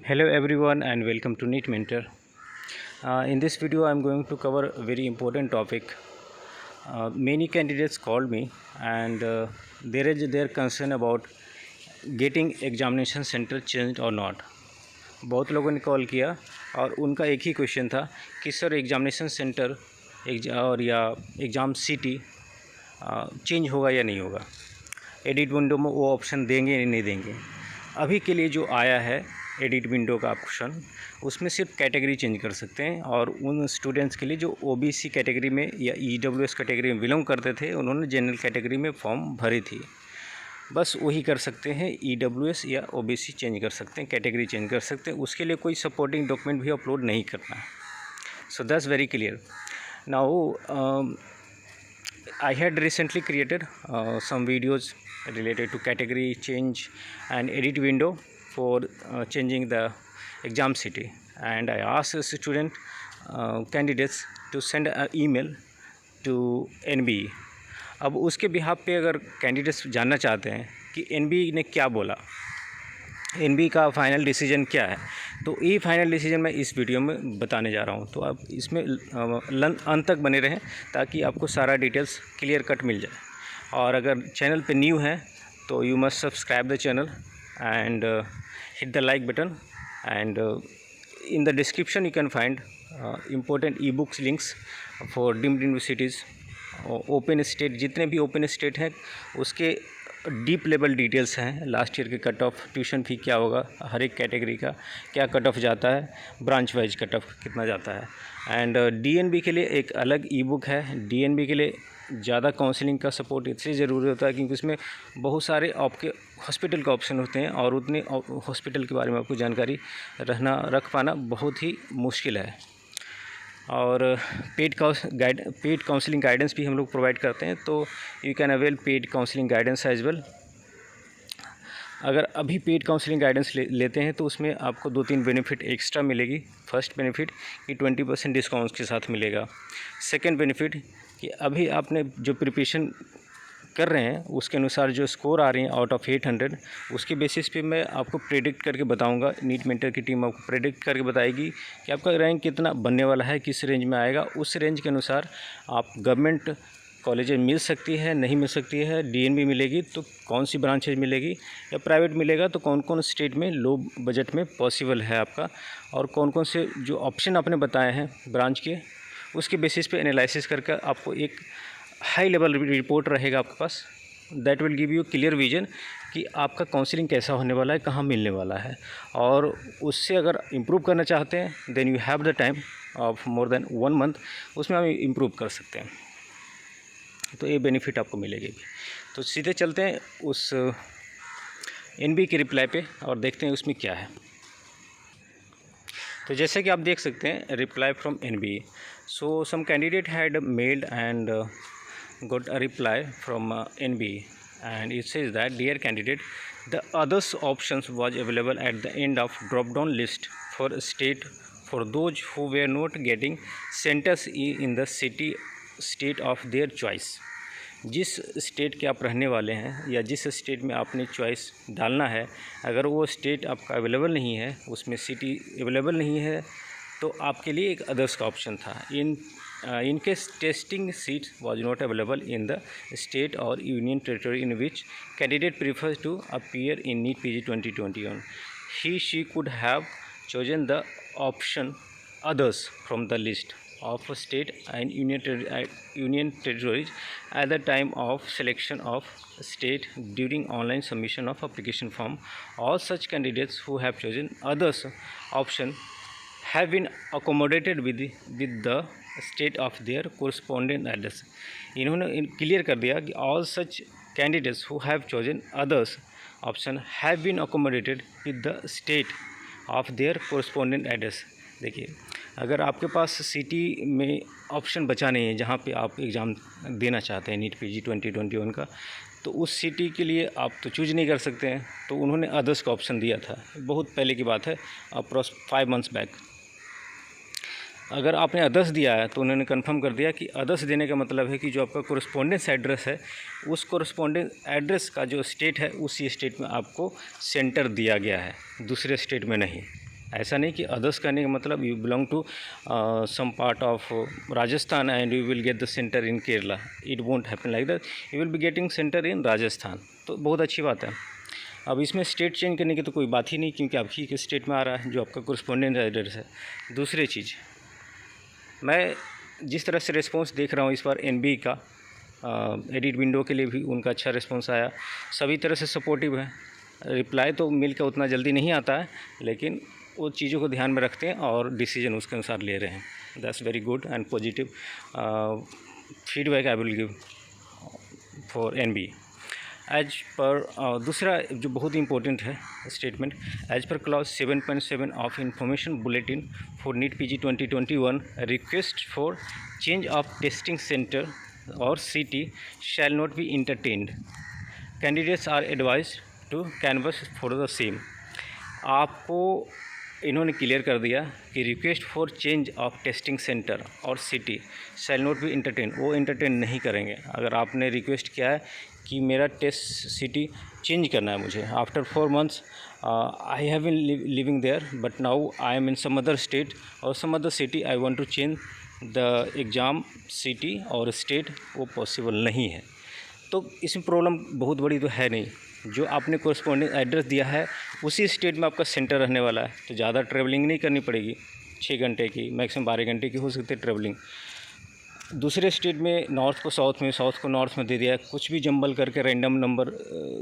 Hello everyone and welcome to NEET Mentor. In this video I am going to cover a very important topic. Many candidates called me and there is their concern about getting examination center changed or not. बहुत लोगों ने call किया और उनका एक ही question था कि sir examination centre और या एग्ज़ाम सिटी चेंज होगा या नहीं होगा, एडिट विंडो में वो ऑप्शन देंगे या नहीं देंगे। अभी के लिए जो आया है एडिट विंडो का ऑप्शन, उसमें सिर्फ कैटेगरी चेंज कर सकते हैं और उन स्टूडेंट्स के लिए जो ओबीसी कैटेगरी में या ईडब्ल्यूएस कैटेगरी में बिलोंग करते थे, उन्होंने जनरल कैटेगरी में फॉर्म भरी थी, बस वही कर सकते हैं। ईडब्ल्यूएस या ओबीसी चेंज कर सकते हैं, कैटेगरी चेंज कर सकते हैं, उसके लिए कोई सपोर्टिंग डॉक्यूमेंट भी अपलोड नहीं करना। So that's very clear. Now I had recently created some videos related to category change and edit window for changing the exam city, and I asked student candidates to send an email to NBE. अब उसके behalf पे अगर candidates जानना चाहते हैं कि NBE ने क्या बोला, NBE का फाइनल डिसीजन क्या है, तो ये फाइनल डिसीजन मैं इस वीडियो में बताने जा रहा हूँ। तो आप इसमें अंत तक बने रहें ताकि आपको सारा डिटेल्स क्लियर कट मिल जाए। और अगर चैनल पे न्यू है तो you must subscribe the channel and hit the like button, and in the description you can find important e books links for deemed universities, open state, जितने भी open state हैं उसके डीप लेवल डिटेल्स हैं। Last year के cut off, tuition fee क्या होगा, हर एक category का क्या कट ऑफ जाता है, ब्रांच वाइज कट ऑफ कितना जाता है। एंड डीएनबी के लिए एक अलग ई बुक है। डीएनबी के लिए ज़्यादा काउंसलिंग का सपोर्ट इसलिए ज़रूरी होता है क्योंकि उसमें बहुत सारे आपके हॉस्पिटल का ऑप्शन होते हैं और उतने हॉस्पिटल के बारे में आपको जानकारी रख पाना बहुत ही मुश्किल है। और पेड काउंसलिंग गाइडेंस भी हम लोग प्रोवाइड करते हैं, तो you can avail paid counselling guidance as well. अगर अभी पेड काउंसलिंग गाइडेंस लेते हैं तो उसमें आपको 2-3 बेनिफिट एक्स्ट्रा मिलेगी। फर्स्ट बेनिफिट कि 20% डिस्काउंट के साथ मिलेगा। सेकंड बेनिफिट कि अभी आपने जो प्रिपरेशन कर रहे हैं उसके अनुसार जो स्कोर आ रही हैं आउट ऑफ 800, उसके बेसिस पे मैं आपको प्रेडिक्ट करके बताऊंगा। नीट मेंटर की टीम आपको प्रेडिक्ट करके बताएगी कि आपका रैंक कितना बनने वाला है, किस रेंज में आएगा। उस रेंज के अनुसार आप गवर्नमेंट कॉलेजेस मिल सकती है, नहीं मिल सकती है, डीएनबी मिलेगी तो कौन सी ब्रांचेज मिलेगी, या प्राइवेट मिलेगा तो कौन कौन स्टेट में लो बजट में पॉसिबल है आपका, और कौन कौन से जो ऑप्शन आपने बताए हैं ब्रांच के, उसके बेसिस पे एनालिसिस करके आपको एक हाई लेवल रिपोर्ट रहेगा आपके पास। That will give you clear vision कि आपका काउंसलिंग कैसा होने वाला है, कहाँ मिलने वाला है। और उससे अगर इम्प्रूव करना चाहते हैं then you have the time of more than 1 month, उसमें हम इम्प्रूव कर सकते हैं, तो ये बेनिफिट आपको मिलेगी। तो सीधे चलते हैं उस NBE के रिप्लाई पे और देखते हैं उसमें क्या है। तो जैसे कि आप देख सकते हैं reply from NBE। So some candidate had mailed and got a reply from NBE, and it says that, dear candidate, the others options was available at the end of drop down list for state for those who were not getting centers in the state of their choice। जिस state के आप रहने वाले हैं या जिस state में आपने चॉइस डालना है, अगर वो स्टेट आपका अवेलेबल नहीं है, उसमें सिटी अवेलेबल नहीं है, तो आपके लिए एक अदर्स का ऑप्शन था। in case testing seats was not available in the state or union territory in which candidate prefers to appear in NEET PG 2021, she could have chosen the option others from the list of state and union territories at the time of selection of state during online submission of application form. All such candidates who have chosen others option have been accommodated with the state of their correspondent address. इन्होंने clear कर दिया कि all such candidates who have chosen others option have been accommodated with the state of their correspondent address. देखिए, अगर आपके पास city में option बचा नहीं है जहाँ पे आप एग्ज़ाम देना चाहते हैं नीट PG 2021 का, तो उस सिटी के लिए आप तो चूज नहीं कर सकते हैं, तो उन्होंने अदर्स का ऑप्शन दिया था। बहुत पहले की बात है, अप्रॉक्स 5 मंथ्स बैक। अगर आपने अदर्स दिया है तो उन्होंने कंफर्म कर दिया कि अदर्स देने का मतलब है कि जो आपका कोरस्पॉन्डेंस एड्रेस है, उस कोरस्पॉन्डेंस एड्रेस का जो स्टेट है, उसी स्टेट में आपको सेंटर दिया गया है, दूसरे स्टेट में नहीं। ऐसा नहीं कि अदर्स करने का मतलब you belong to some part of Rajasthan and you will get the centre in Kerala, it won't happen like that, you will be getting centre in Rajasthan. तो बहुत अच्छी बात है। अब इसमें स्टेट चेंज करने की तो कोई बात ही नहीं, क्योंकि आप ही के स्टेट में आ रहा है जो आपका कोरस्पोंडेंट एड्रेस है। दूसरी चीज़, मैं जिस तरह से रिस्पॉन्स देख रहा हूँ इस बार एनबी का, एडिट विंडो के लिए भी उनका अच्छा रिस्पॉन्स आया, सभी तरह से सपोर्टिव है। रिप्लाई तो मेल का उतना जल्दी नहीं आता है, लेकिन वो चीज़ों को ध्यान में रखते हैं और डिसीजन उसके अनुसार ले रहे हैं। That's very good and positive feedback I will give for NB. As per दूसरा जो बहुत इंपॉर्टेंट है statement, as per clause 7.7 of information bulletin for NEET PG 2021, request for change of testing centre और city shall not be entertained, candidates are advised to canvas for the same. आपको इन्होंने clear कर दिया कि request for change of testing centre और city shall not B entertain, वो entertain नहीं करेंगे। अगर आपने रिक्वेस्ट किया है कि मेरा टेस्ट सिटी चेंज करना है मुझे, after 4 months I have been living there but now I am in some other state और some other city, I want to change the exam city और स्टेट, वो पॉसिबल नहीं है। तो इसमें प्रॉब्लम बहुत बड़ी तो है नहीं, जो आपने कोरस्पोंडिंग एड्रेस दिया है उसी स्टेट में आपका सेंटर रहने वाला है, तो ज़्यादा ट्रैवलिंग नहीं करनी पड़ेगी। 6 घंटे की, मैक्सिमम 12 घंटे की हो सकती है ट्रैवलिंग। दूसरे स्टेट में नॉर्थ को साउथ में, साउथ को नॉर्थ में दे दिया, कुछ भी जंबल करके रैंडम नंबर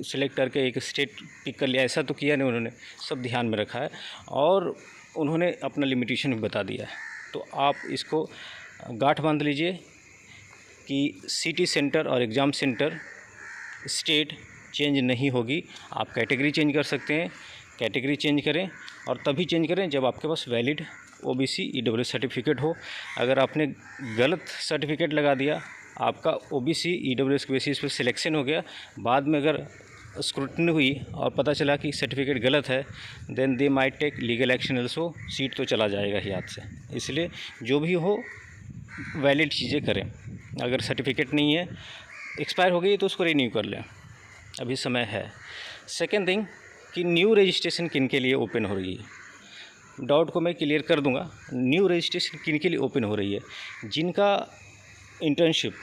सेलेक्ट करके एक स्टेट पिक कर लिया, ऐसा तो किया नहीं उन्होंने, सब ध्यान में रखा है और उन्होंने अपना लिमिटेशन भी बता दिया है। तो आप इसको गांठ बांध लीजिए कि सिटी सेंटर और एग्ज़ाम सेंटर स्टेट चेंज नहीं होगी। आप कैटेगरी चेंज कर सकते हैं, कैटेगरी चेंज करें और तभी चेंज करें जब आपके पास वैलिड ओबीसी ईडब्ल्यूएस सर्टिफिकेट हो। अगर आपने गलत सर्टिफिकेट लगा दिया, आपका ओबीसी ईडब्ल्यूएस के बेसिस पे सिलेक्शन हो गया, बाद में अगर स्क्रूटनी हुई और पता चला कि सर्टिफिकेट गलत है, then they might take legal action also, seat तो चला जाएगा ही हाथ से। इसलिए जो भी हो वैलिड चीज़ें करें। अगर सर्टिफिकेट नहीं है, एक्सपायर हो गई, तो उसको रिन्यू कर लें, अभी समय है। सेकेंड थिंग कि न्यू रजिस्ट्रेशन किन के लिए ओपन हो रही है, डाउट को मैं क्लियर कर दूंगा। न्यू रजिस्ट्रेशन किन के लिए ओपन हो रही है, जिनका इंटर्नशिप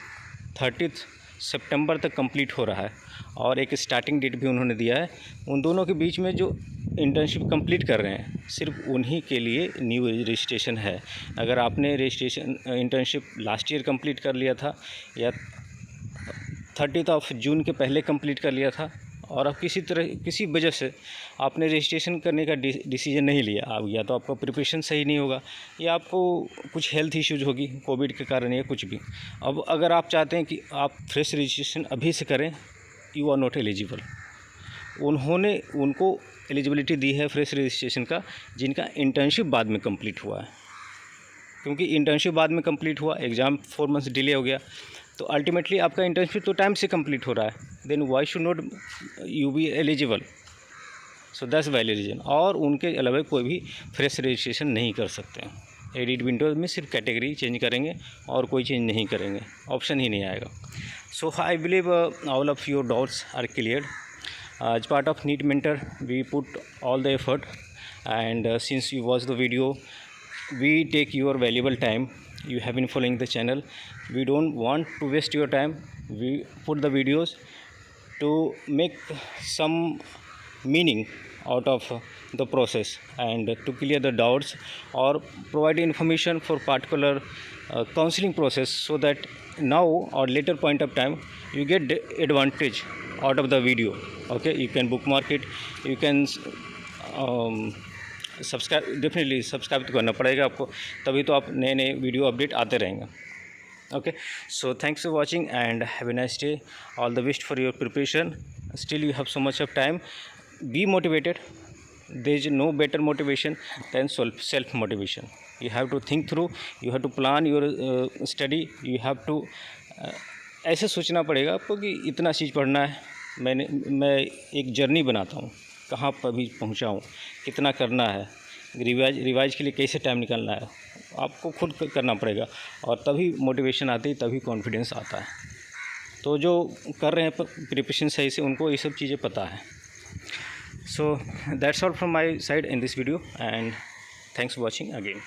30 सितंबर तक कंप्लीट हो रहा है और एक स्टार्टिंग डेट भी उन्होंने दिया है। उन दोनों के बीच में जो इंटर्नशिप कंप्लीट कर रहे हैं, सिर्फ उन्हीं के लिए न्यू रजिस्ट्रेशन है। अगर आपने registration internship last year complete कर लिया था या 30 जून के पहले कंप्लीट कर लिया था और अब किसी वजह से आपने रजिस्ट्रेशन करने का डिसीजन नहीं लिया, आप या तो आपका प्रिपरेशन सही नहीं होगा या आपको कुछ हेल्थ इश्यूज होगी कोविड के कारण या कुछ भी। अब अगर आप चाहते हैं कि आप फ्रेश रजिस्ट्रेशन अभी से करें, यू आर नॉट एलिजिबल। उन्होंने उनको एलिजिबिलिटी दी है फ्रेश रजिस्ट्रेशन का जिनका इंटर्नशिप बाद में कंप्लीट हुआ है, क्योंकि इंटर्नशिप बाद में कंप्लीट हुआ, एग्ज़ाम 4 months डिले हो गया, तो अल्टीमेटली आपका इंटर्नशिप तो टाइम से कंप्लीट हो रहा है, then why should not you be eligible. So that's valid reason. और उनके अलावा कोई भी फ्रेश रजिस्ट्रेशन नहीं कर सकते हैं। एडिट विंडोज़ में सिर्फ कैटेगरी चेंज करेंगे और कोई चेंज नहीं करेंगे, ऑप्शन ही नहीं आएगा। So I believe all of your doubts are cleared. As part of NEET mentor we put all the effort and since you watch the video, we take your valuable time, you have been following the channel, we don't want to waste your time, we put the videos to make some meaning out of the process and to clear the doubts or provide information for particular counseling process, so that now or later point of time you get advantage out of the video. Okay, you can bookmark it, you can subscribe, definitely subscribe तो करना पड़ेगा आपको, तभी तो आप नए नए video update आते रहेंगे। Okay, so thanks for watching and have a nice day, all the best for your preparation, still you have so much of time, be motivated, there is no better motivation than self motivation. You have to think through, you have to plan your study, you have to ऐसे सोचना पड़ेगा आपको कि इतना चीज़ पढ़ना है, मैं एक जर्नी बनाता हूँ, कहाँ पर भी पहुँचा हूँ, कितना करना है, रिवाइज के लिए कैसे टाइम निकालना है, आपको खुद करना पड़ेगा और तभी मोटिवेशन आती है, तभी कॉन्फिडेंस आता है। तो जो कर रहे हैं प्रिपरेशन सही से, उनको ये सब चीज़ें पता है। So that's all from my side in this video and Thanks for watching again.